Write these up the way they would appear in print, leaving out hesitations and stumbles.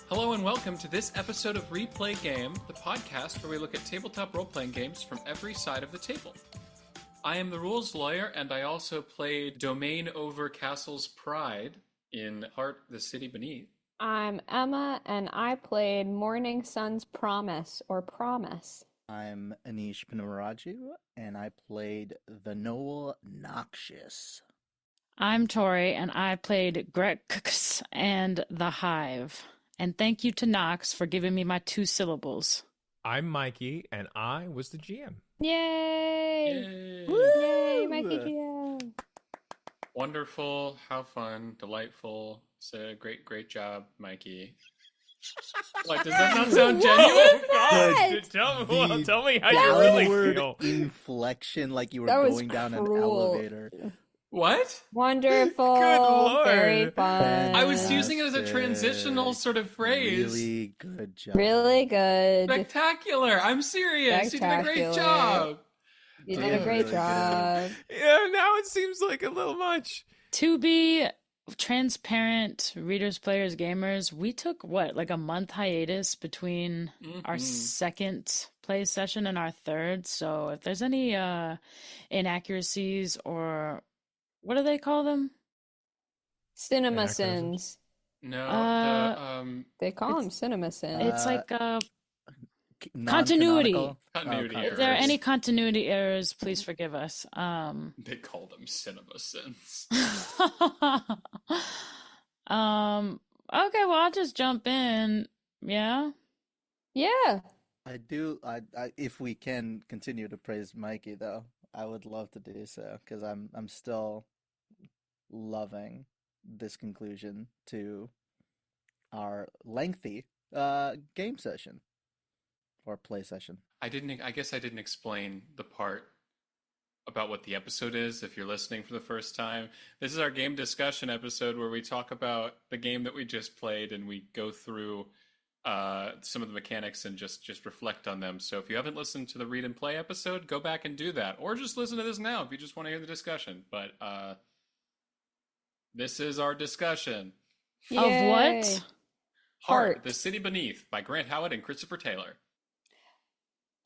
Hello and welcome to this episode of Replay Game, the podcast where we look at tabletop role-playing games from every side of the table. I am the rules lawyer, and I also played Domain Over Castle's Pride in Heart, the City Beneath. I'm Emma, and I played Morning Sun's Promise, or Promise. I'm Anish Pinamaraju, and I played the Noel Noxious. I'm Tori, and I played Grex and the Hive. And thank you to Knox for giving me my 2 syllables. I'm Mikey, and I was the GM. Yay! Yay! Yay, Mikey GM! Wonderful, how fun, delightful. It's a great job, Mikey. Like, does that not sound genuine? God, tell me how you really feel. Inflection, like you were That was going down an cruel. elevator. What? Wonderful, Good Lord. very fun. I was using it as a transitional sort of phrase. Really good job. Really good. Spectacular! I'm serious. You did a great Spectacular. job. You did a great Really job. Yeah, now it seems like a little much. To be transparent, readers, players, gamers, we took, like a month hiatus between our second play session and our third. So if there's any inaccuracies or... what do they call them? Cinema Anachronisms. sins. No, They call them cinema sins. It's like Non-canonical? Continuity Oh, errors. if there are any continuity errors, please forgive us. They call them cinema sins. Okay, well, I'll just jump in. Yeah. Yeah. I do. I if we can continue to praise Mikey, though, I would love to do so because I'm still loving this conclusion to our lengthy game session or play session. I guess I didn't explain the part about what the episode is if you're listening for the first time. This is our game discussion episode where we talk about the game that we just played and we go through some of the mechanics and just reflect on them. So if you haven't listened to the read and play episode, go back and do that. Or just listen to this now if you just want to hear the discussion. But this is our discussion. Of what? Yay. Heart, the City Beneath by Grant Howard and Christopher Taylor.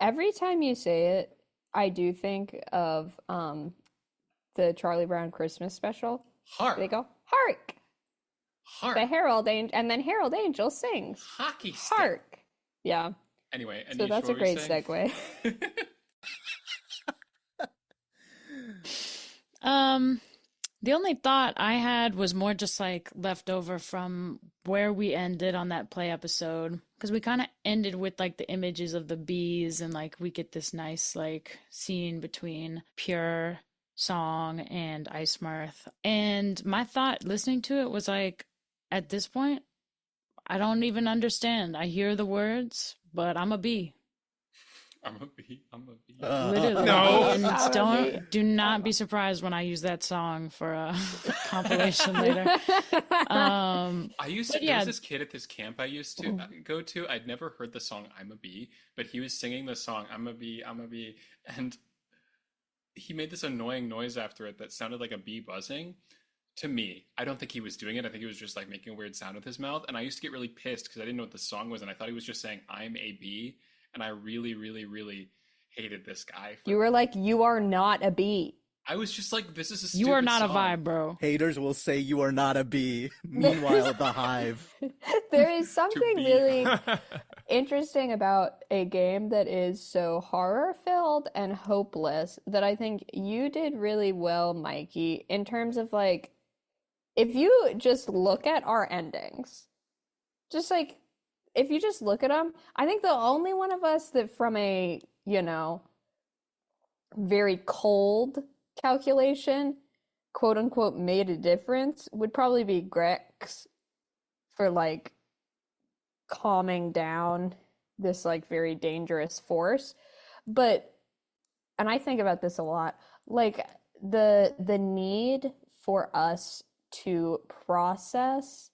Every time you say it, I do think of the Charlie Brown Christmas special. Heart. They go, hark! Heart. The Herald Angel, and then Herald Angel sings, Hockey stick. hark! Yeah, Anyway, so Anish, that's a what were you great saying? segue. The only thought I had was more just like left over from where we ended on that play episode. Because we kind of ended with like the images of the bees and like we get this nice like scene between pure song and ice mirth. And my thought listening to it was like, at this point, I don't even understand. I hear the words, but I'm a bee. I'm a bee. Literally. No. And do not be surprised when I use that song for a compilation later. I used to, But there yeah. was this kid at this camp I used to go to. I'd never heard the song I'm a Bee, but he was singing the song I'm a Bee, I'm a Bee. And he made this annoying noise after it that sounded like a bee buzzing. To me, I don't think he was doing it. I think he was just like making a weird sound with his mouth. And I used to get really pissed because I didn't know what the song was. And I thought he was just saying I'm a bee. And I really, really, really hated this guy. You were like, you are not a bee. I was just like, this is a stupid You are not song. a vibe, bro. Haters will say you are not a bee. Meanwhile, the hive. There is something be. really interesting about a game that is so horror-filled and hopeless that I think you did really well, Mikey, in terms of like, if you just look at our endings, just like, if you just look at them, I think the only one of us that from a, very cold calculation, quote unquote, made a difference would probably be Grex for like calming down this like very dangerous force. But, and I think about this a lot, like the need for us to process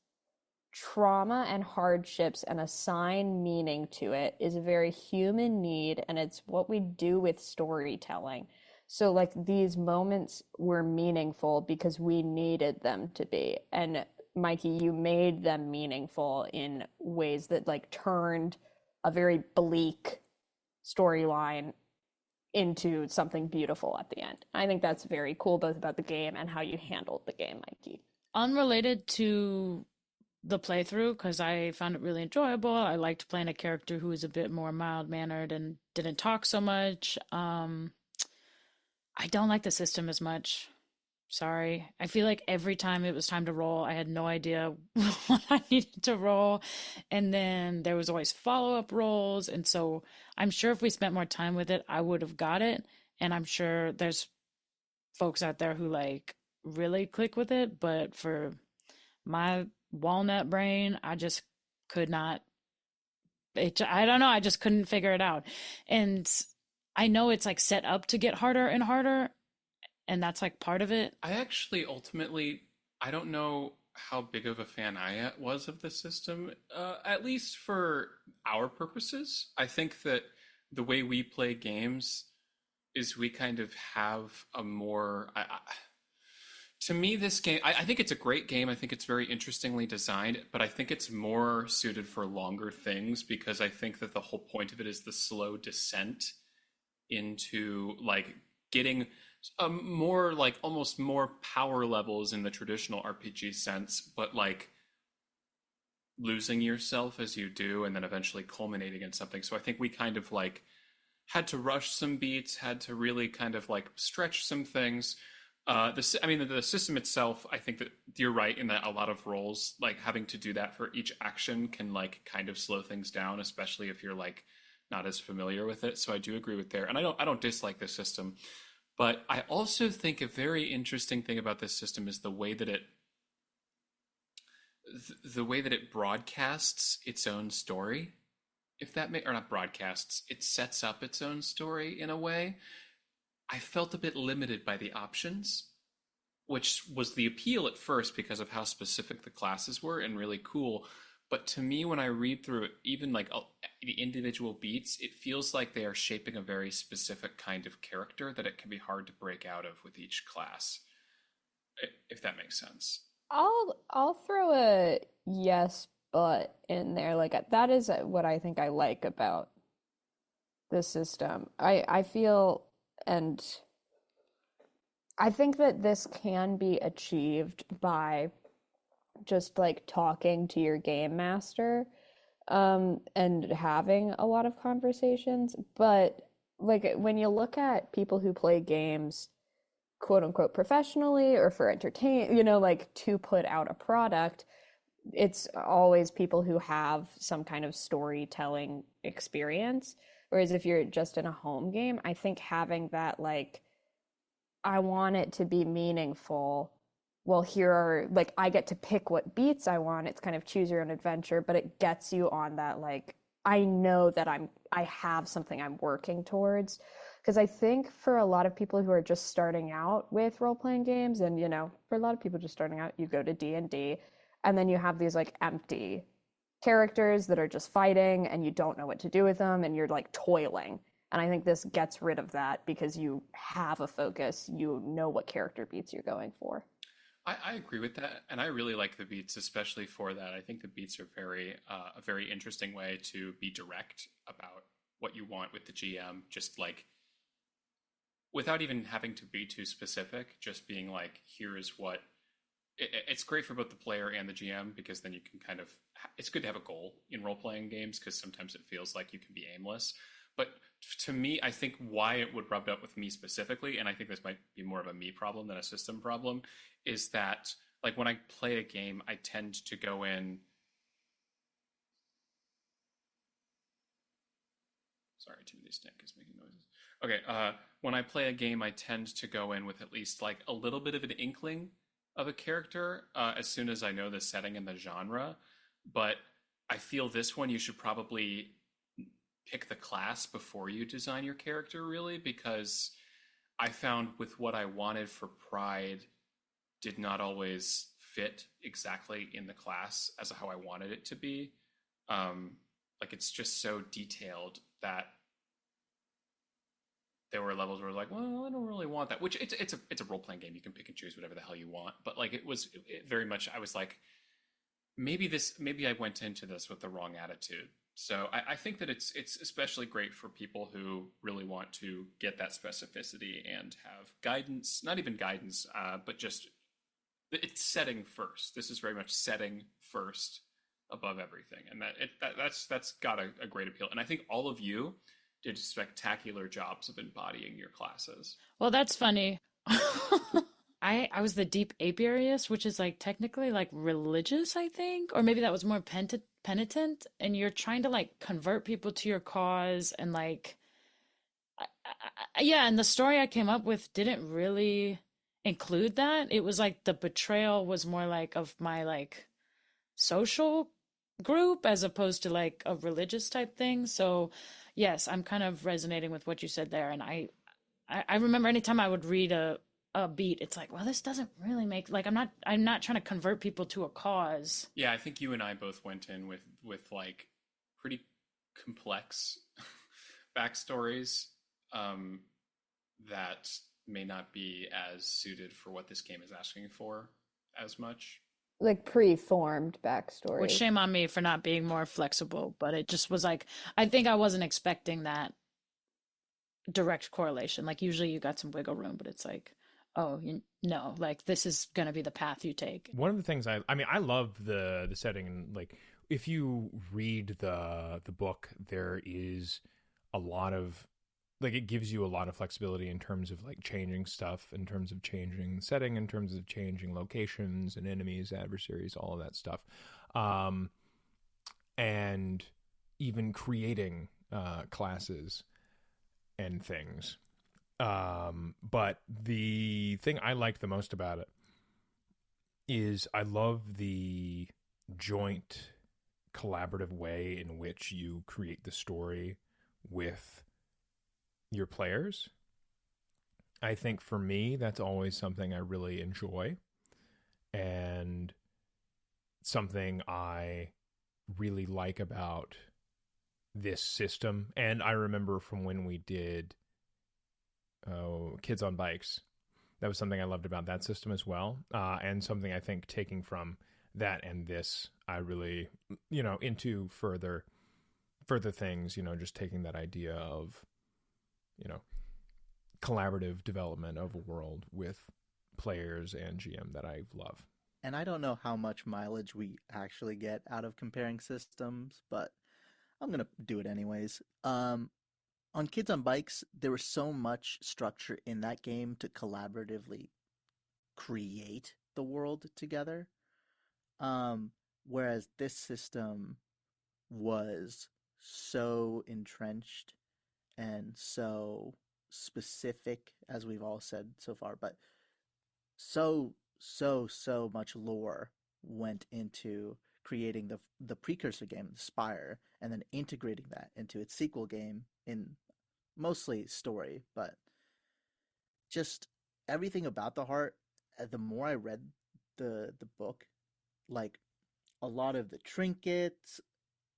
trauma and hardships and assign meaning to it is a very human need, and it's what we do with storytelling. So like these moments were meaningful because we needed them to be, and Mikey, you made them meaningful in ways that like turned a very bleak storyline into something beautiful at the end. I think that's very cool, both about the game and how you handled the game, Mikey. Unrelated to the playthrough, because I found it really enjoyable. I liked playing a character who was a bit more mild-mannered and didn't talk so much. I don't like the system as much. Sorry. I feel like every time it was time to roll, I had no idea what I needed to roll. And then there was always follow-up rolls. And so I'm sure if we spent more time with it, I would have got it. And I'm sure there's folks out there who like really click with it. But for my walnut brain, I just could not. I don't know. I just couldn't figure it out. And I know it's like set up to get harder and harder, and that's like part of it. I actually ultimately, I don't know how big of a fan I was of the system, at least for our purposes. I think that the way we play games is we kind of have a more. To me, this game, I think it's a great game. I think it's very interestingly designed, but I think it's more suited for longer things because I think that the whole point of it is the slow descent into like getting more like almost more power levels in the traditional RPG sense, but like losing yourself as you do and then eventually culminating in something. So I think we kind of like had to rush some beats, had to really kind of like stretch some things. The system itself, I think that you're right in that a lot of roles, like having to do that for each action can like kind of slow things down, especially if you're like not as familiar with it. So I do agree with there. And I don't dislike the system, but I also think a very interesting thing about this system is the way that it broadcasts its own story. If that or not broadcasts, it sets up its own story in a way. I felt a bit limited by the options, which was the appeal at first because of how specific the classes were and really cool. But to me, when I read through it, even like the individual beats, it feels like they are shaping a very specific kind of character that it can be hard to break out of with each class, if that makes sense. I'll throw a yes but in there. Like that is what I think I like about the system. I feel and I think that this can be achieved by just like talking to your game master and having a lot of conversations. But like when you look at people who play games quote unquote professionally or for entertain, like to put out a product, it's always people who have some kind of storytelling experience. Whereas if you're just in a home game, I think having that, like, I want it to be meaningful. Well, here are, like, I get to pick what beats I want. It's kind of choose your own adventure, but it gets you on that, like, I know that I have something I'm working towards. Because I think for a lot of people who are just starting out with role-playing games, and, for a lot of people just starting out, you go to D&D, and then you have these, like, empty characters that are just fighting and you don't know what to do with them and you're like toiling. And I think this gets rid of that because you have a focus, you know what character beats you're going for. I agree with that, and I really like the beats, especially for that. I think the beats are a very interesting way to be direct about what you want with the GM, just like without even having to be too specific, just being like, here is what it's great for both the player and the GM because then you can kind of, it's good to have a goal in role-playing games because sometimes it feels like you can be aimless. But to me, I think why it would rub up with me specifically, and I think this might be more of a me problem than a system problem, is that like when I play a game, I tend to go in. Sorry, Timothy's Stink is making noises. Okay, when I play a game, I tend to go in with at least like a little bit of an inkling of a character as soon as I know the setting and the genre. But I feel this one you should probably pick the class before you design your character, really, because I found with what I wanted for Pride did not always fit exactly in the class as how I wanted it to be. Like it's just so detailed that there were levels where I was like, well, I don't really want that. Which it's a role playing game. You can pick and choose whatever the hell you want. But like it very much, I was like, maybe I went into this with the wrong attitude. So I think that it's especially great for people who really want to get that specificity and have guidance, not even guidance, but just it's setting first. This is very much setting first above everything, and that's got a great appeal. And I think all of you did spectacular jobs of embodying your classes. Well, that's funny. I was the deep apiarist, which is like technically like religious, I think, or maybe that was more penitent, and you're trying to like convert people to your cause and like yeah, and the story I came up with didn't really include that. It was like the betrayal was more like of my like social group as opposed to like a religious type thing. So yes, I'm kind of resonating with what you said there, and I remember anytime I would read a beat, it's like, well, this doesn't really make like I'm not trying to convert people to a cause. Yeah, I think you and I both went in with like pretty complex backstories that may not be as suited for what this game is asking for as much. Like pre-formed backstory. Which shame on me for not being more flexible, but it just was like I think I wasn't expecting that direct correlation. Like usually you got some wiggle room, but it's like, oh, no, like this is going to be the path you take. One of the things I mean, I love the setting, and like if you read the book, there is a lot of like it gives you a lot of flexibility in terms of like changing stuff, in terms of changing setting, in terms of changing locations and enemies, adversaries, all of that stuff, and even creating classes and things. But the thing I like the most about it is I love the joint collaborative way in which you create the story with your players. I think for me, that's always something I really enjoy and something I really like about this system. And I remember from when we did Kids on Bikes, that was something I loved about that system as well, and something I think taking from that and this, I really, into further things, just taking that idea of, collaborative development of a world with players and GM that I love. And I don't know how much mileage we actually get out of comparing systems, but I'm gonna do it anyways. On Kids on Bikes, there was so much structure in that game to collaboratively create the world together. Whereas this system was so entrenched and so specific, as we've all said so far, but so much lore went into creating the precursor game, the Spire, and then integrating that into its sequel game in mostly story, but just everything about the heart. The more I read the book, like a lot of the trinkets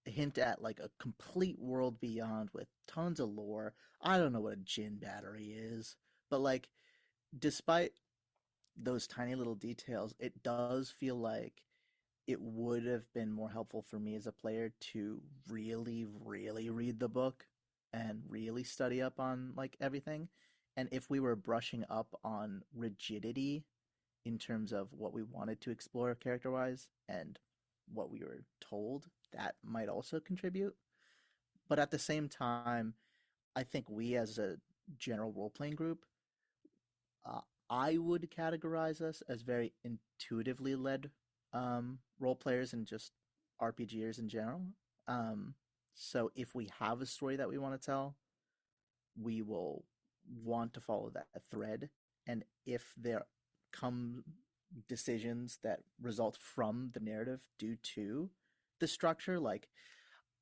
hint at like a complete world beyond with tons of lore. I don't know what a gin battery is, but like despite those tiny little details, it does feel like it would have been more helpful for me as a player to really read the book and really study up on like everything. And if we were brushing up on rigidity in terms of what we wanted to explore character-wise and what we were told, that might also contribute. But at the same time, I think we as a general role-playing group, I would categorize us as very intuitively led role players and just RPGers in general. So if we have a story that we want to tell, we will want to follow that thread. And if there come decisions that result from the narrative due to the structure, like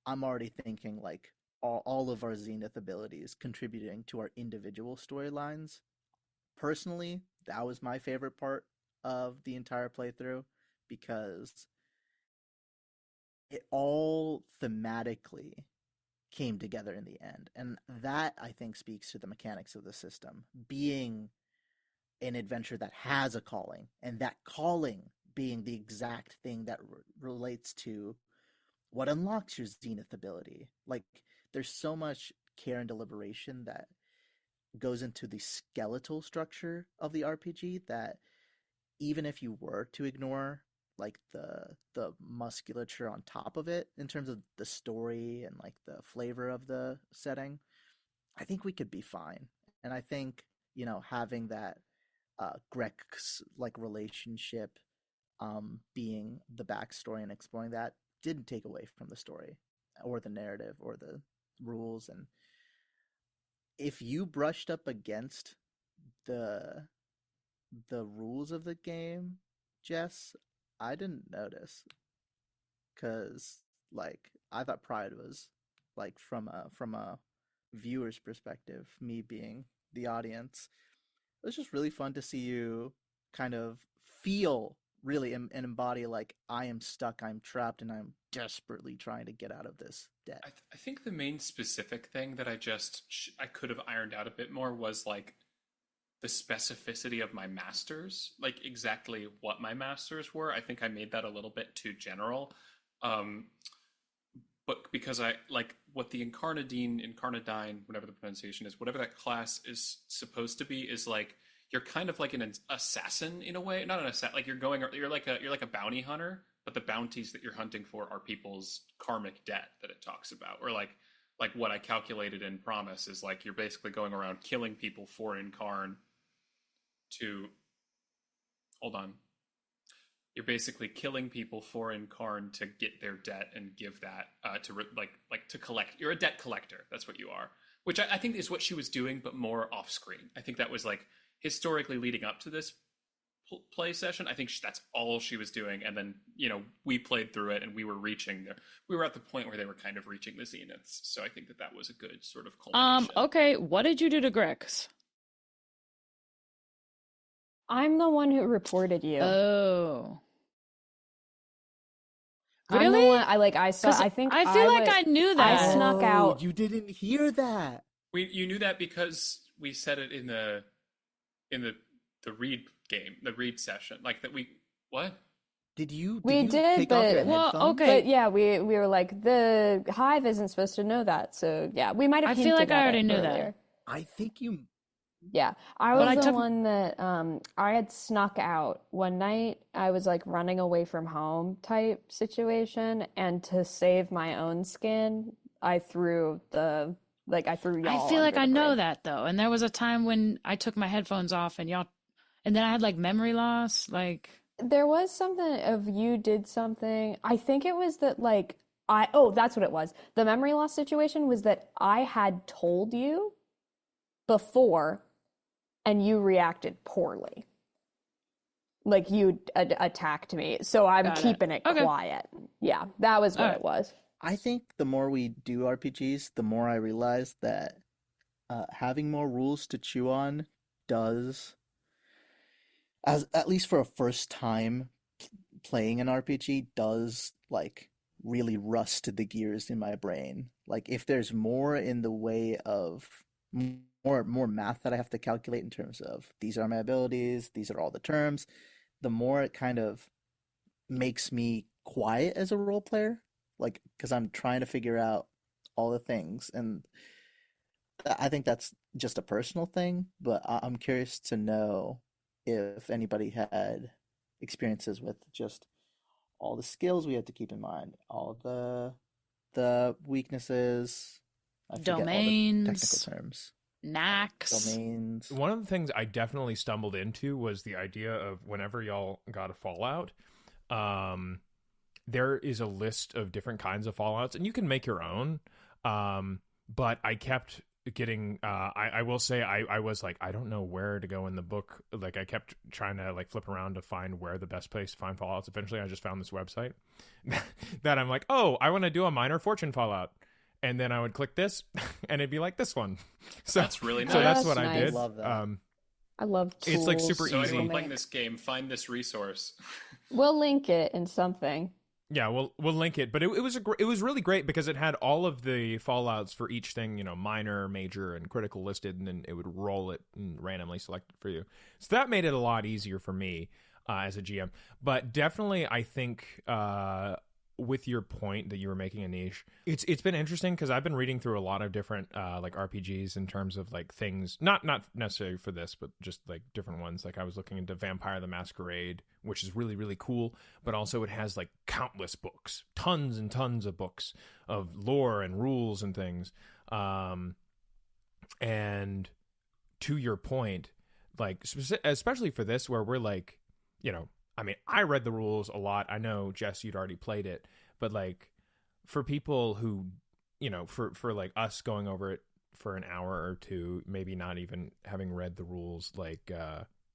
I'm already thinking like all of our Zenith abilities contributing to our individual storylines. Personally, that was my favorite part of the entire playthrough because it all thematically came together in the end. And that, I think, speaks to the mechanics of the system. Being an adventure that has a calling, and that calling being the exact thing that relates to what unlocks your Zenith ability. Like, there's so much care and deliberation that goes into the skeletal structure of the RPG that even if you were to ignore like the musculature on top of it in terms of the story and like the flavor of the setting, I think we could be fine. And I think, having that Greg's like relationship being the backstory and exploring that didn't take away from the story or the narrative or the rules. And if you brushed up against the rules of the game, Jess, I didn't notice, because like I thought Pride was like from a viewer's perspective, me being the audience, it was just really fun to see you kind of feel really and embody like, I am stuck, I'm trapped, and I'm desperately trying to get out of this debt. I think the main specific thing that I could have ironed out a bit more was like the specificity of my masters, like exactly what my masters were. I think I made that a little bit too general. But because I like what the Incarnadine, whatever the pronunciation is, whatever that class is supposed to be, is like you're kind of like an assassin in a way. Not an assassin, like you're like a bounty hunter, but the bounties that you're hunting for are people's karmic debt that it talks about. Or like what I calculated in Promise is like you're basically going around killing people for Incarn to hold on. You're basically killing people for Incarn to get their debt and give that to collect. You're a debt collector. That's what you are. Which I think is what she was doing, but more off screen. I think that was like historically leading up to this play session. I think that's all she was doing. And then, we played through it and we were at the point where they were kind of reaching the zeniths. So I think that was a good sort of culmination. Okay. What did you do to Grex? I'm the one who reported you. Oh. I'm the Really? one, I saw. I think I feel like I knew that. I snuck out. You didn't hear that. You knew that because we said it in the read game, the read session. Like that what? Did you We did, take off your but headphones? okay. But yeah, we were like, the Hive isn't supposed to know that. So yeah, we might have. I feel hinted like I at already it knew earlier. that. I think you. Yeah, I But was I the took- one that I had snuck out one night. I was like running away from home type situation, and to save my own skin, I threw y'all. I feel under like the I know bridge. that though. And there was a time when I took my headphones off and then I had like memory loss. Like, There was something of you did something. I think it was that that's what it was. The memory loss situation was that I had told you before and you reacted poorly. Like you attacked me. So I'm Got it. keeping it Okay. quiet. Yeah, that was what Alright. it was. I think the more we do RPGs, the more I realize that having more rules to chew on does, as at least for a first time playing an RPG, does like really rust the gears in my brain. Like if there's more in the way of more math that I have to calculate in terms of these are my abilities, these are all the terms, the more it kind of makes me quiet as a role player, like because I'm trying to figure out all the things. And I think that's just a personal thing, but I'm curious to know if anybody had experiences with just all the skills we had to keep in mind, all the weaknesses, I forget all the Domains. technical terms. Knacks. Domains. One of the things I definitely stumbled into was the idea of whenever y'all got a Fallout, there is a list of different kinds of Fallouts, and you can make your own. But I kept getting, I will say, I was like, I don't know where to go in the book. Like, I kept trying to like flip around to find where the best place to find Fallouts. Eventually, I just found this website that I'm like, oh, I want to do a minor fortune Fallout. And then I would click this, and it'd be like this one. So That's really nice. So that's That's what I nice. did. Love that. I love tools. It's like super So easy. anyone playing this game, find this resource. We'll link it in something. Yeah, we'll link it, but it was really great because it had all of the Fallouts for each thing, minor, major, and critical listed, and then it would roll it and randomly select it for you. So that made it a lot easier for me. as a GM. But definitely, I think with your point that you were making, Anish, it's been interesting because I've been reading through a lot of different like RPGs in terms of like things, not necessarily for this, but just like different ones. Like I was looking into Vampire the Masquerade, which is really, really cool, but also it has like countless books, tons and tons of books of lore and rules and things. And to your point, like especially for this, where we're like, you know, I mean, I read the rules a lot. I know, Jess, you'd already played it, but like for people who, you know, for like us going over it for an hour or two, maybe not even having read the rules like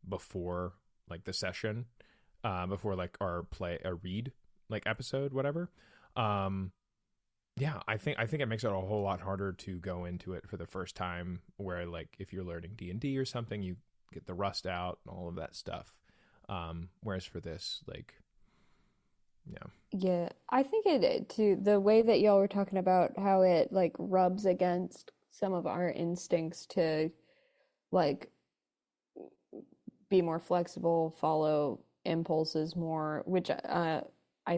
before like the session, before like our read like episode, whatever. Yeah, I think it makes it a whole lot harder to go into it for the first time, where like if you're learning D&D or something, you get the rust out and all of that stuff. Whereas for this, like, Yeah, I think it too, the way that y'all were talking about how it like rubs against some of our instincts to like be more flexible, follow impulses more, which I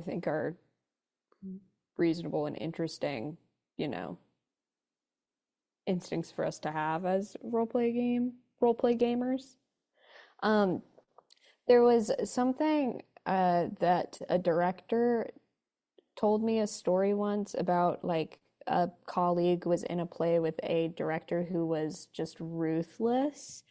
think are reasonable and interesting, you know, instincts for us to have as roleplay gamers. There was something that a director told me a story once about like a colleague was in a play with a director who was just ruthless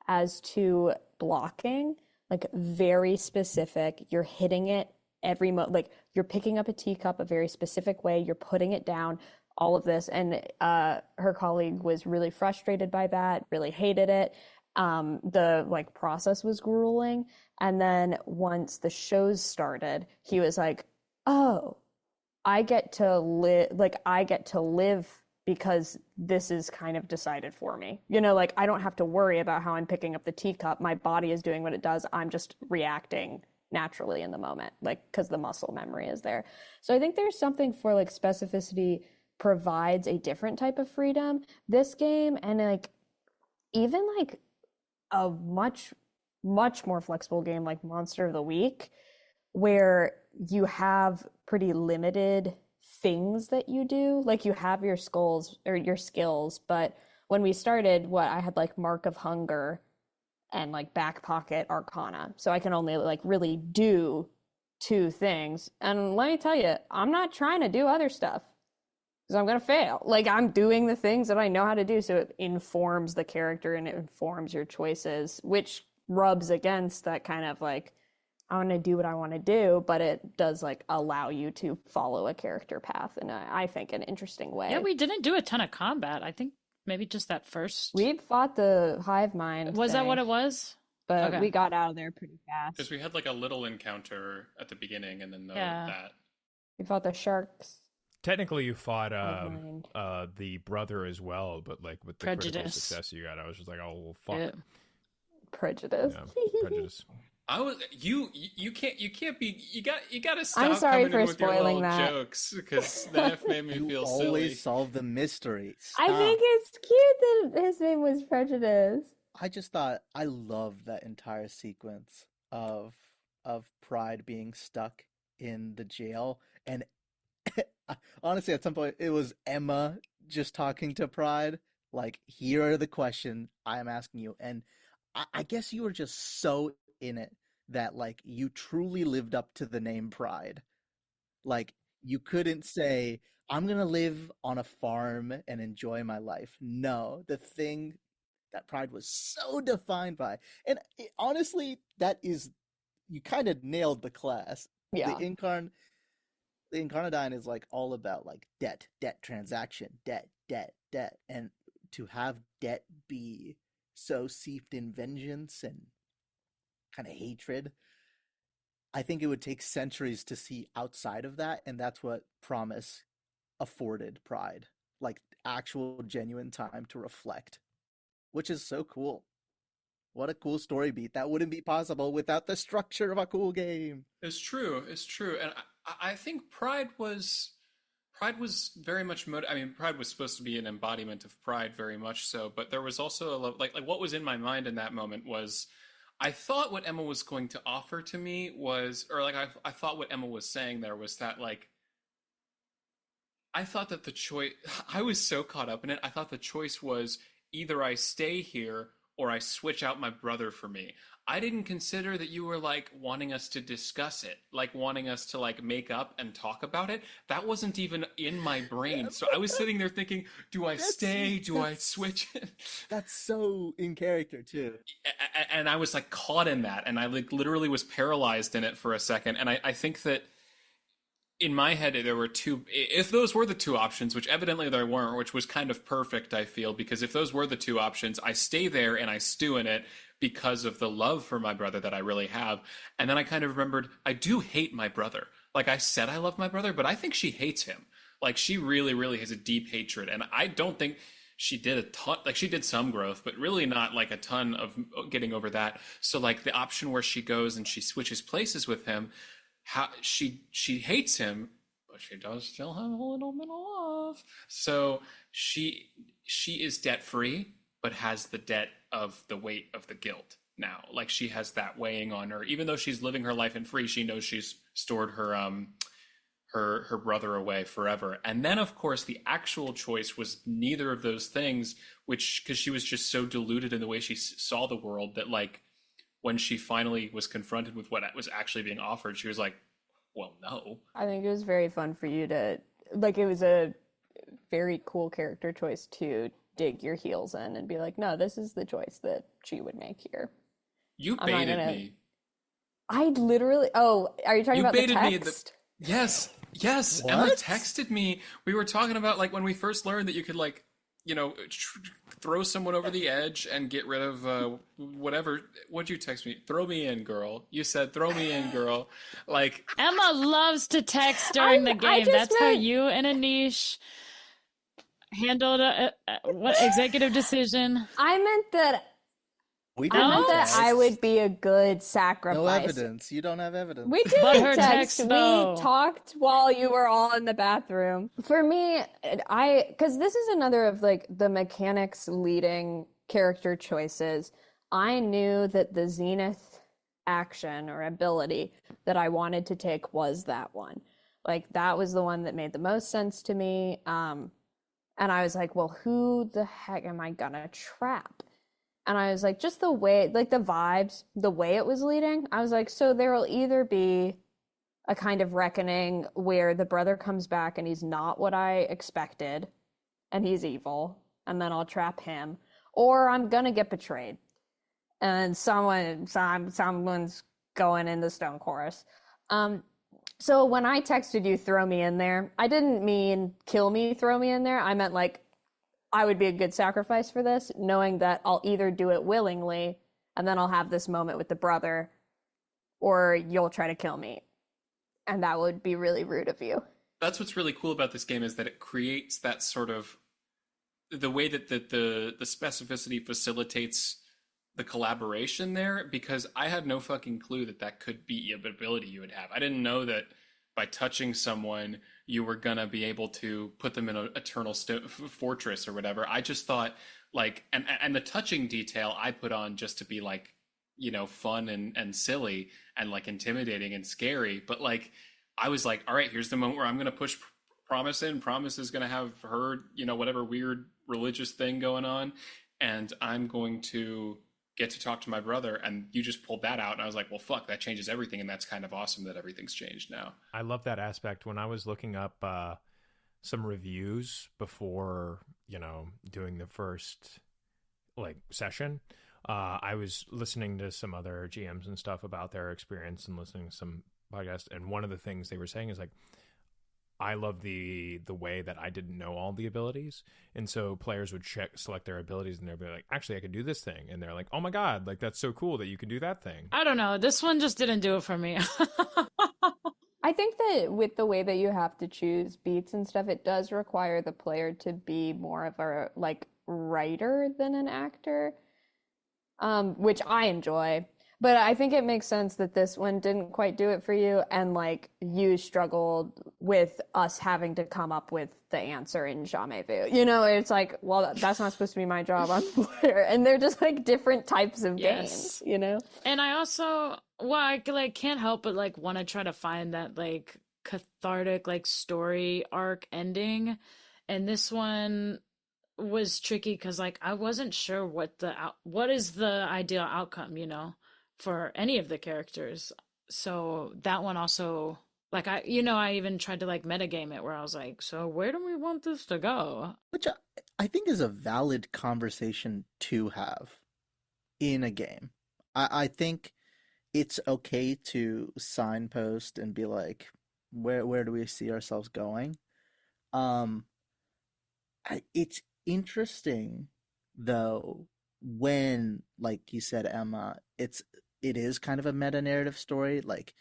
as to blocking, like very specific. You're hitting it like you're picking up a teacup a very specific way, you're putting it down, all of this. And her colleague was really frustrated by that, really hated it. The like process was grueling. And then once the shows started, he was like, oh, I get to live because this is kind of decided for me. You know, like I don't have to worry about how I'm picking up the teacup. My body is doing what it does. I'm just reacting naturally in the moment, like because the muscle memory is there. So I think there's something for like specificity provides a different type of freedom. This game and like even like a much more flexible game like Monster of the Week, where you have pretty limited things that you do. Like you have your skills, but when we started, I had like Mark of Hunger and like Back Pocket Arcana. So I can only like really do 2 things. And let me tell you, I'm not trying to do other stuff because I'm going to fail. Like I'm doing the things that I know how to do. So it informs the character and it informs your choices, which rubs against that kind of like, I want to do what I want to do, but it does like allow you to follow a character path in I think an interesting way. Yeah, we didn't do a ton of combat. I think maybe just that first. We fought the hive mind. Was that what it was? But Okay. we got out of there pretty fast. Because we had like a little encounter at the beginning, and then that. We fought the sharks. technically you fought the brother as well, but like with the critical success you got, I was just like, oh well, fuck. Yeah. Prejudice. Yeah, prejudice. I was you can't be you gotta stop. I'm sorry coming for in with your spoiling little that. jokes because that made me You feel always silly. solve the mystery. I Stop. think it's cute that his name was Prejudice. I just thought I loved that entire sequence of Pride being stuck in the jail, and honestly, at some point, it was Emma just talking to Pride, like, "Here are the questions I am asking you," and I guess you were just so in it that like you truly lived up to the name Pride. Like you couldn't say, "I'm gonna live on a farm and enjoy my life." No, the thing that Pride was so defined by, and honestly, that is, you kind of nailed the class. Yeah. The Incarnadine is like all about like debt transaction, debt, and to have debt be so seeped in vengeance and kind of hatred, I think it would take centuries to see outside of that, and that's what Promise afforded Pride, like actual genuine time to reflect, which is so cool. What a cool story beat. That wouldn't be possible without the structure of a cool game. It's true, and I think Pride was very much I mean, Pride was supposed to be an embodiment of Pride, very much so. But there was also like what was in my mind in that moment was, I thought what Emma was going to offer to me was, or like I thought what Emma was saying there was that like I thought that the choice, I was so caught up in it. I thought the choice was either I stay here or I switch out my brother for me. I didn't consider that you were like wanting us to discuss it, like wanting us to like make up and talk about it. That wasn't even in my brain. So I was sitting there thinking, do I stay? Do I switch it? That's so in character too. And I was like caught in that. And I like literally was paralyzed in it for a second. And I think that in my head there were two, if those were the two options, which evidently there weren't, which was kind of perfect, I feel, because if those were the two options, I stay there and I stew in it because of the love for my brother that I really have. And then I kind of remembered I do hate my brother. Like I said I love my brother, but I think she hates him. Like she really, really has a deep hatred. And I don't think she did a ton, like she did some growth, but really not like a ton of getting over that. So like the option where she goes and she switches places with him, how she hates him, but she does still have a little bit of love. So she is debt free, but has the debt of the weight of the guilt now. Like she has that weighing on her, even though she's living her life in free. She knows she's stored her her brother away forever. And then of course the actual choice was neither of those things, which because she was just so deluded in the way she saw the world that like when she finally was confronted with what was actually being offered, she was like, well, no. I think it was very fun for you to, like, it was a very cool character choice to dig your heels in and be like, no, this is the choice that she would make here. You I'm not baited gonna- me. I literally, oh, are you talking You about the baited me. text? Yes. What? Emma texted me. We were talking about like when we first learned that you could like, you know, throw someone over the edge and get rid of whatever. What'd you text me? Throw me in, girl. You said, throw me in, girl. Like, Emma loves to text during the I game. just That's how meant- you and Anish handled what executive decision? I meant that We I didn't meant that text. I would be a good No sacrifice. evidence. You don't have evidence. We But didn't her text. text, though. We talked while you were all in the bathroom. For me, because this is another of like the mechanics leading character choices. I knew that the zenith action or ability that I wanted to take was that one. Like that was the one that made the most sense to me. And I was like, well, who the heck am I gonna trap? And I was like, just the way, like the vibes, the way it was leading, I was like, so there will either be a kind of reckoning where the brother comes back and he's not what I expected and he's evil, and then I'll trap him, or I'm gonna get betrayed and someone's going in the stone chorus. So when I texted you, throw me in there, I didn't mean kill me, throw me in there. I meant like, I would be a good sacrifice for this, knowing that I'll either do it willingly and then I'll have this moment with the brother, or you'll try to kill me. And that would be really rude of you. that's what's really cool about this game is that it creates that sort of the way that the specificity facilitates the collaboration there, because I had no fucking clue that that could be an ability you would have. I didn't know that by touching someone you were gonna be able to put them in an eternal fortress or whatever. I just thought like, and the touching detail I put on just to be like, you know, fun and silly and like intimidating and scary. But like, I was like, all right, here's the moment where I'm gonna push Promise in. Promise is gonna have her, you know, whatever weird religious thing going on, and I'm going to get to talk to my brother. And you just pulled that out, and I was like, well, fuck, that changes everything, and that's kind of awesome that everything's changed now. I love that aspect. When I was looking up some reviews before, you know, doing the first like session, I was listening to some other GMs and stuff about their experience and listening to some podcasts. And one of the things they were saying is like, I love the way that I didn't know all the abilities, and so players would select their abilities, and they'd be like, "Actually, I could do this thing," and they're like, "Oh my god, like that's so cool that you can do that thing." I don't know. This one just didn't do it for me. I think that with the way that you have to choose beats and stuff, it does require the player to be more of a like writer than an actor, which I enjoy. But I think it makes sense that this one didn't quite do it for you, and like you struggled with us having to come up with the answer in Jamais Vu. You know, it's like, well, that's not supposed to be my job. I'm the player, and they're just like different types of Yes. games. You know, And I also, well, I like can't help but like want to try to find that like cathartic like story arc ending. And this one was tricky because like I wasn't sure what is the ideal outcome, for any of the characters. So that one also like I even tried to like metagame it where I was like, so where do we want this to go? Which I think is a valid conversation to have in a game. I think it's okay to signpost and be like, where do we see ourselves going? Um, it's interesting though when, like you said, Emma, it is kind of a meta narrative story. Like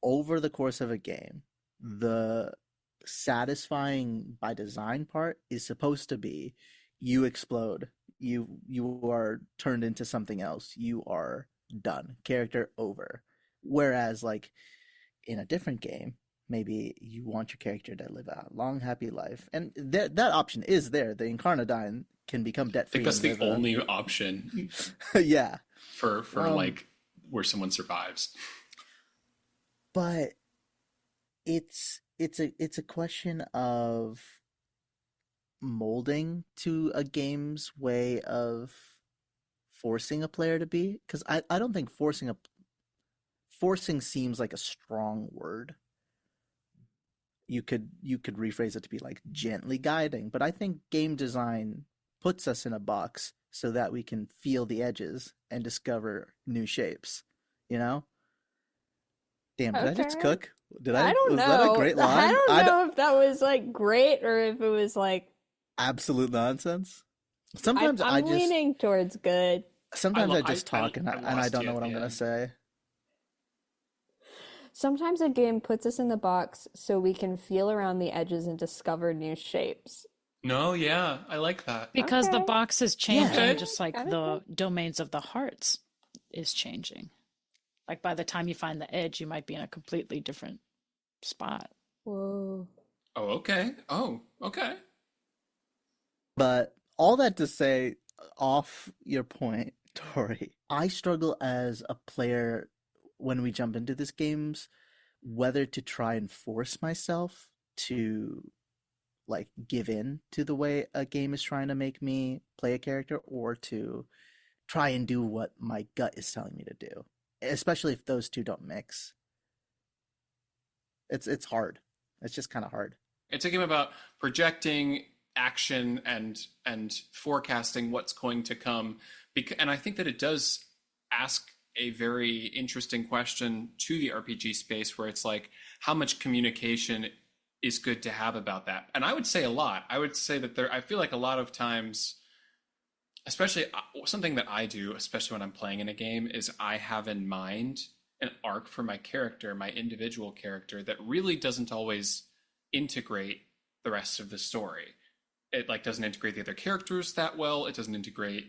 over the course of a game, the satisfying by design part is supposed to be you explode, you are turned into something else, you are done, character over. Whereas like in a different game, maybe you want your character to live a long happy life, and that option is there. The Incarnadine can become debt I free. think that's the only option yeah, for like where someone survives. but it's a question of molding to a game's way of forcing a player to be, because I don't think forcing seems like a strong word. You could rephrase it to be like gently guiding, but I think game design puts us in a box so that we can feel the edges and discover new shapes, you know? Damn, did I just Okay. cook? I don't Was know. that a great line? I don't know if that was like great or if it was like Absolute nonsense. Sometimes I'm I just leaning towards good. sometimes I I just talk and I lost don't you know at what the I'm gonna end. say. Sometimes a game puts us in the box so we can feel around the edges and discover new shapes. No, yeah, I like that. Because the Okay. box is Yeah. changing, Okay. just like Kinda the domains of the hearts is changing. Like by the time you find the edge, you might be in a completely different spot. Whoa. Oh, okay. Oh, okay. But all that to say, off your point, Tori, I struggle as a player when we jump into these games, whether to try and force myself to like give in to the way a game is trying to make me play a character, or to try and do what my gut is telling me to do. Especially if those two don't mix. It's hard. It's just kind of hard. It's a game about projecting action and forecasting what's going to come. And I think that it does ask a very interesting question to the RPG space, where it's like, how much communication is good to have about that? And I would say a lot. I would say that I feel like a lot of times, especially something that I do, especially when I'm playing in a game, is I have in mind an arc for my character, my individual character, that really doesn't always integrate the rest of the story. It like doesn't integrate the other characters that well. It doesn't integrate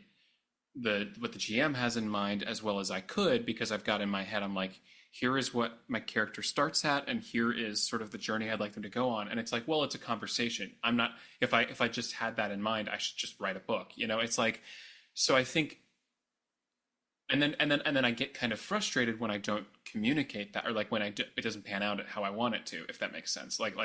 what the GM has in mind as well as I could, because I've got in my head, I'm like, here is what my character starts at, and here is sort of the journey I'd like them to go on. And it's like, well, it's a conversation. I'm not, if I just had that in mind, I should just write a book. It's like, so I think, and then I get kind of frustrated when I don't communicate that, or like when it doesn't pan out how I want it to, if that makes sense. Like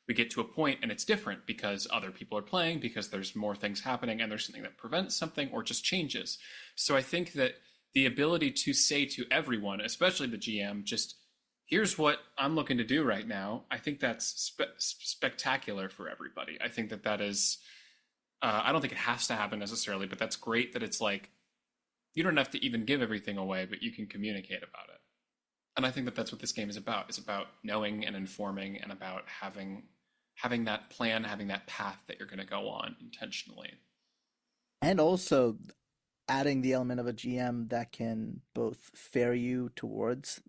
we get to a point and it's different because other people are playing, because there's more things happening, and there's something that prevents something or just changes. So I think that the ability to say to everyone, especially the GM, just here's what I'm looking to do right now, I think that's spectacular for everybody. I think that is, I don't think it has to happen necessarily, but that's great that it's like, you don't have to even give everything away, but you can communicate about it. And I think that that's what this game is about. It's about knowing and informing, and about having that plan, having that path that you're going to go on intentionally. And also adding the element of a GM that can both ferry you towards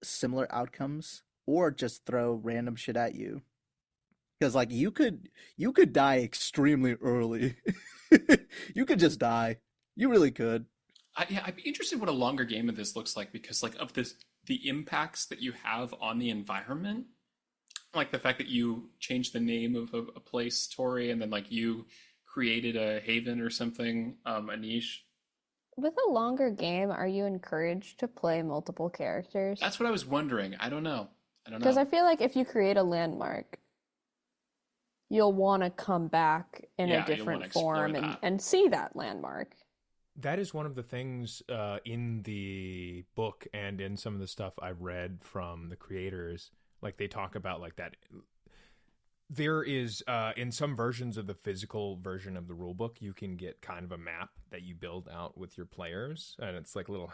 similar outcomes or just throw random shit at you. Because like you could die extremely early. You could just die. You really could. Yeah, I'd be interested what a longer game of this looks like because like of this the impacts that you have on the environment, like the fact that you changed the name of a place, Tori, and then like you created a haven or something, a niche. With a longer game, are you encouraged to play multiple characters? That's what I was wondering. I don't know. I don't Because know. I feel like if you create a landmark, you'll want to come back in a Yeah, you'll want to different explore form and, that. and see that landmark. That is one of the things in the book and in some of the stuff I've read from the creators. Like they talk about like that. There is in some versions of the physical version of the rulebook, you can get kind of a map that you build out with your players, and it's like a little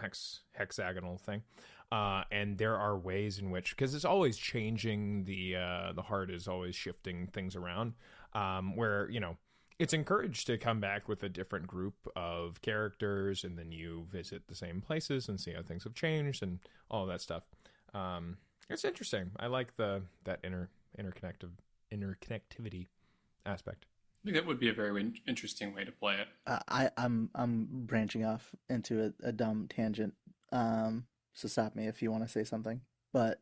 hexagonal thing. And there are ways in which, because it's always changing, the heart is always shifting things around. Where it's encouraged to come back with a different group of characters, and then you visit the same places and see how things have changed and all of that stuff. It's interesting. I like that interconnectivity aspect. I think that would be a very interesting way to play it. I'm branching off into a dumb tangent. So stop me if you want to say something. But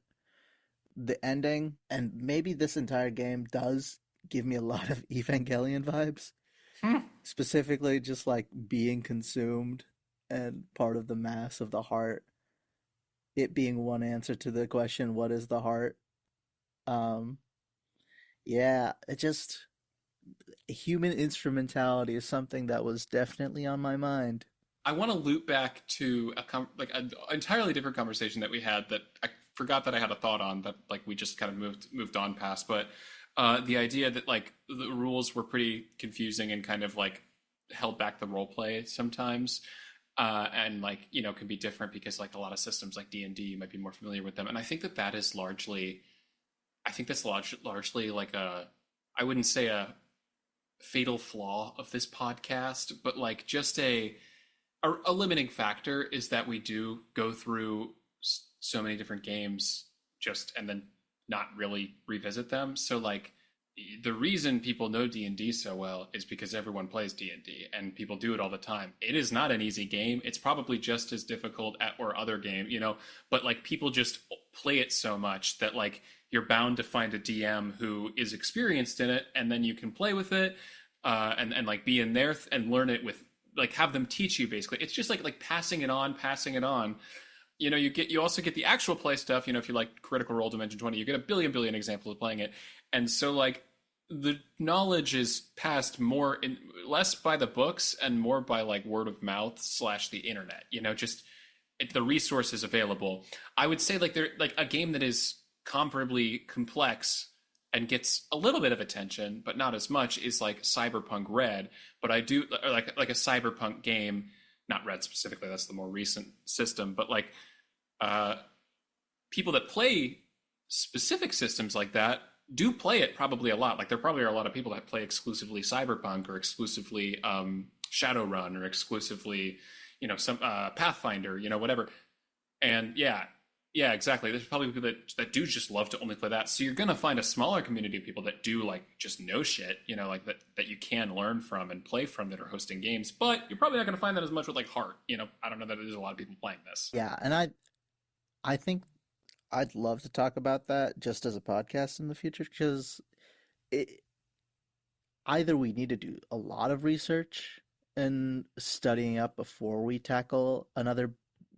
the ending, and maybe this entire game does give me a lot of Evangelion vibes. Specifically, just like being consumed and part of the mass of the heart. It being one answer to the question, what is the heart? Um, yeah, it just human instrumentality is something that was definitely on my mind. I want to loop back to like an entirely different conversation that we had that I forgot that I had a thought on that like we just kind of moved on past, but the idea that like the rules were pretty confusing and kind of like held back the role play sometimes, and like can be different because like a lot of systems like D&D you might be more familiar with them, and I think that is largely, I think that's largely like I wouldn't say a fatal flaw of this podcast, but like just a limiting factor is that we do go through so many different games just and then not really revisit them. So like the reason people know D&D so well is because everyone plays D&D and people do it all the time. It is not an easy game. It's probably just as difficult or other game, but like people just play it so much that like you're bound to find a DM who is experienced in it, and then you can play with it, and like be in there and learn it with like have them teach you. Basically it's just like passing it on. You also get the actual play stuff. If you like Critical Role Dimension 20, you get a billion examples of playing it, and so like the knowledge is passed less by the books and more by like word of mouth / the internet. The resources available. I would say like they're like a game that is comparably complex and gets a little bit of attention, but not as much, is like Cyberpunk Red. But I do like a Cyberpunk game, not Red specifically. That's the more recent system. But like people that play specific systems like that do play it probably a lot. Like there probably are a lot of people that play exclusively Cyberpunk or exclusively Shadowrun or exclusively some Pathfinder, whatever. And yeah, exactly. There's probably people that do just love to only play that. So you're gonna find a smaller community of people that do like just know shit, like that you can learn from and play from that are hosting games. But you're probably not gonna find that as much with like Heart. I don't know that there's a lot of people playing this. Yeah, and I think I'd love to talk about that just as a podcast in the future, because it either we need to do a lot of research and studying up before we tackle another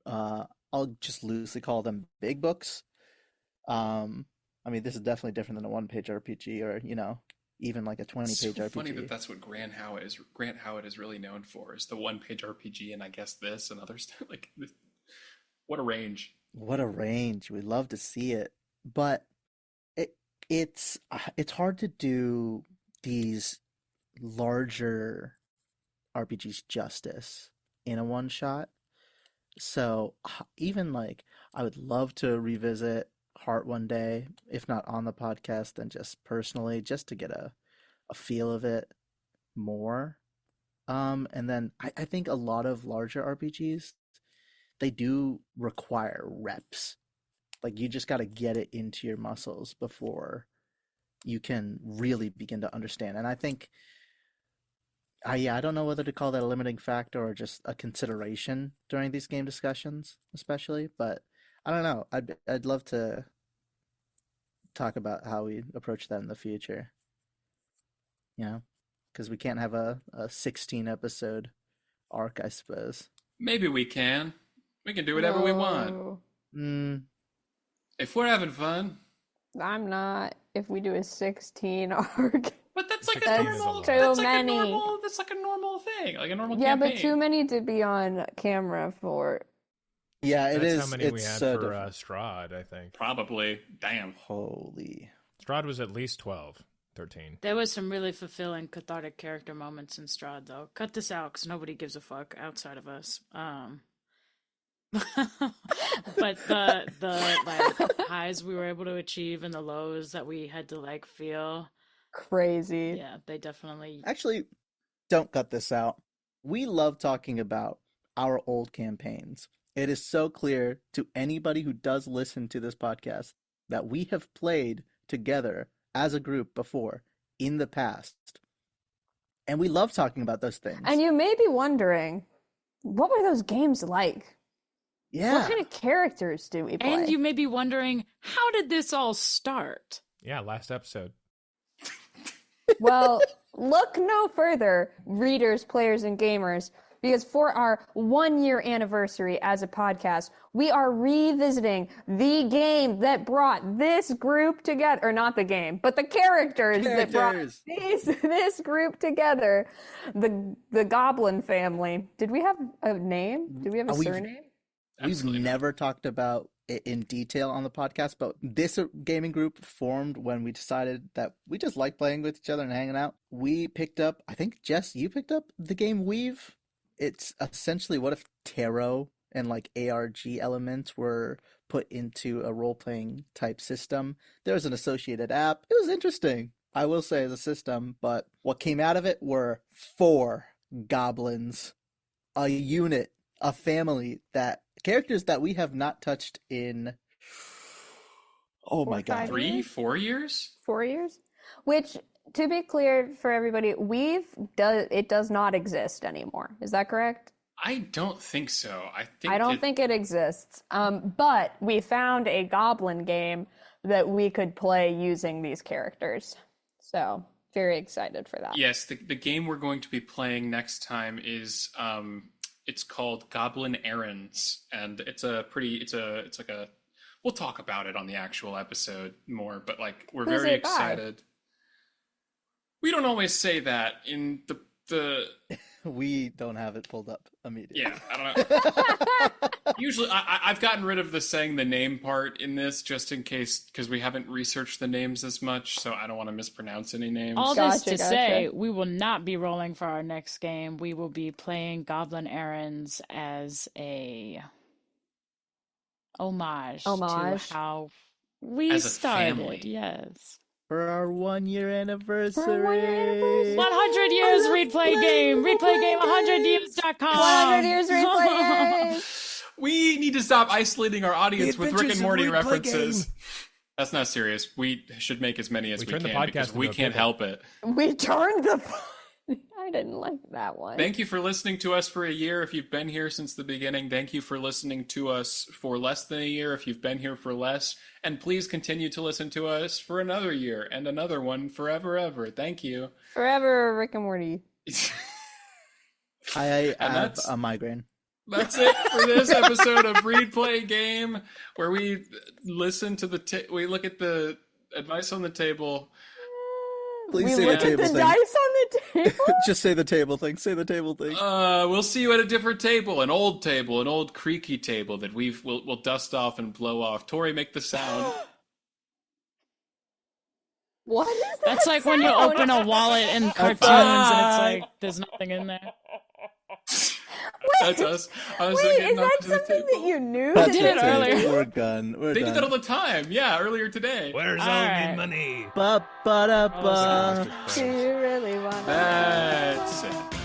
I'll just loosely call them big books. I mean, this is definitely different than a one-page RPG or, even like a 20-page so RPG. Funny that's what Grant Howitt is really known for, is the one-page RPG, and I guess this and other stuff. Like, what a range! What a range! We'd love to see it, but it's hard to do these larger RPGs justice in a one shot. So even like I would love to revisit Heart one day, if not on the podcast, then just personally, just to get a feel of it more. And then I think a lot of larger RPGs, they do require reps. Like you just got to get it into your muscles before you can really begin to understand. And I think I don't know whether to call that a limiting factor or just a consideration during these game discussions, especially. But I don't know. I'd love to talk about how we approach that in the future. You know, because we can't have a 16 episode arc, I suppose. Maybe we can. We can do whatever we want. No, Mm, If we're having fun. I'm not. If we do a 16 arc. But that's like a 16 is a normal. lot. Too That's like many. a normal. That's like a normal thing, like a normal Yeah, campaign. but too many to be on camera for. yeah, it That's is. how many we It's had so for different. Strahd, I think. Probably. Damn. Holy. Strahd was at least 12, 13. There was some really fulfilling, cathartic character moments in Strahd, though. Cut this out, because nobody gives a fuck outside of us. But the like highs we were able to achieve and the lows that we had to like feel, Crazy. yeah, they definitely. Actually, don't cut this out. We love talking about our old campaigns. It is so clear to anybody who does listen to this podcast that we have played together as a group before in the past. And we love talking about those things. And you may be wondering, what were those games like? yeah. What kind of characters do we play? And you may be wondering, how did this all start? Yeah, last episode. Well, look no further, readers, players, and gamers, because for our 1-year anniversary as a podcast, we are revisiting the game that brought this group together, or not the game, but the characters that brought this group together, the Goblin family. Did we have a name? Did we have a We've- surname? We've Absolutely not. never talked about it in detail on the podcast, but this gaming group formed when we decided that we just like playing with each other and hanging out. We picked up, I think, Jess, you picked up the game Weave. It's essentially what if tarot and like ARG elements were put into a role-playing type system. There was an associated app. It was interesting, I will say, the system, but what came out of it were 4 goblins, a unit, a family, that characters that we have not touched in, oh 4 my or god, 5 3, years? 4 years? 4 years? Which, to be clear for everybody, it does not exist anymore. Is that correct? I don't think so. I don't think it exists. But we found a goblin game that we could play using these characters. So, very excited for that. Yes, the game we're going to be playing next time is it's called Goblin Errands, and it's like a we'll talk about it on the actual episode more, but like we're Who's very it by? excited. We don't always say that in the we don't have it pulled up immediately. yeah, I don't know. Usually I've gotten rid of the saying the name part in this just in case, because we haven't researched the names as much, so I don't want to mispronounce any names. All this Gotcha, to say, gotcha. we will not be rolling for our next game. We will be playing Goblin Errands as a homage Homage. to how we As a started. family. For Yes. our 1-year anniversary. 100 years replay game. Replay game 100years.com. 100 years replay game. We need to stop isolating our audience The with Rick and Adventures of Morty Replay references. Game. That's not serious. We should make as many as We we turned the can podcast because we into a can't pivot. help it. We turned the. I didn't like that one. Thank you for listening to us for a year. If you've been here since the beginning, thank you for listening to us for less than a year. If you've been here for less, and please continue to listen to us for another year and another one forever, ever. Thank you. Forever, Rick and Morty. I And have that's- a migraine. That's it for this episode of Read Play Game, where we listen to we look at the advice on the table. Please we say look the at table the thing. dice on the table. Just say the table thing. Say the table thing. We'll see you at a different table, an old creaky table that we'll dust off and blow off. Tori, make the sound. What is that? That's like when you sound? open a wallet in cartoons and it's like there's nothing in there. That's us. I was Wait, getting is up that to the something that table. you knew? That's did it earlier. We're done. We're They done. do that all the time. Yeah, earlier today. Where's all Alright. my money? Ba ba da ba. Oh, Do you really want to? That's it.